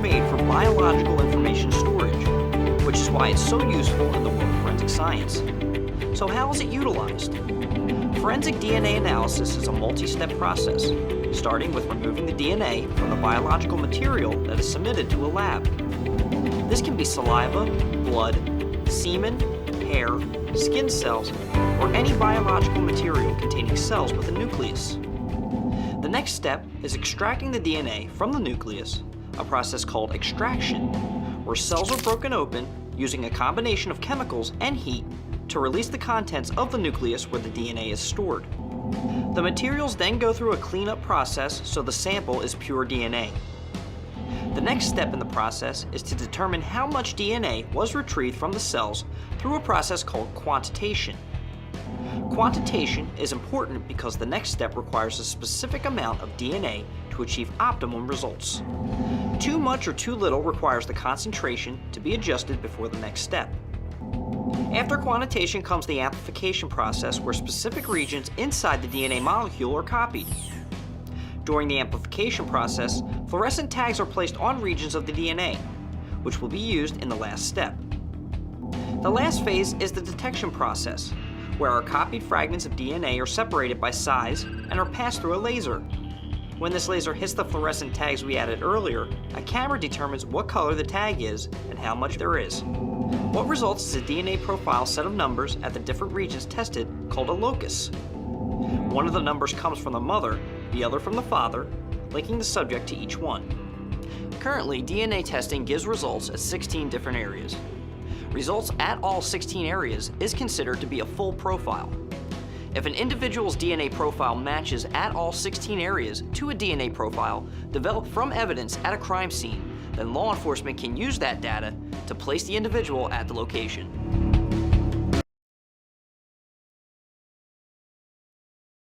made for biological information storage, which is why it's so useful in the world of forensic science. So how is it utilized? Forensic DNA analysis is a multi-step process, starting with removing the DNA from the biological material that is submitted to a lab. This can be saliva, blood, semen, hair, skin cells, or any biological material containing cells with a nucleus. The next step is extracting the DNA from the nucleus, a process called extraction, where cells are broken open using a combination of chemicals and heat to release the contents of the nucleus where the DNA is stored. The materials then go through a cleanup process so the sample is pure DNA. The next step in the process is to determine how much DNA was retrieved from the cells through a process called quantitation. Quantitation is important because the next step requires a specific amount of DNA to achieve optimum results. Too much or too little requires the concentration to be adjusted before the next step. After quantitation comes the amplification process, where specific regions inside the DNA molecule are copied. During the amplification process, fluorescent tags are placed on regions of the DNA, which will be used in the last step. The last phase is the detection process, where our copied fragments of DNA are separated by size and are passed through a laser. When this laser hits the fluorescent tags we added earlier, a camera determines what color the tag is and how much there is. What results is a DNA profile set of numbers at the different regions tested called a locus. One of the numbers comes from the mother, the other from the father, linking the subject to each one. Currently, DNA testing gives results at 16 different areas. Results at all 16 areas is considered to be a full profile. If an individual's DNA profile matches at all 16 areas to a DNA profile developed from evidence at a crime scene, then law enforcement can use that data to place the individual at the location.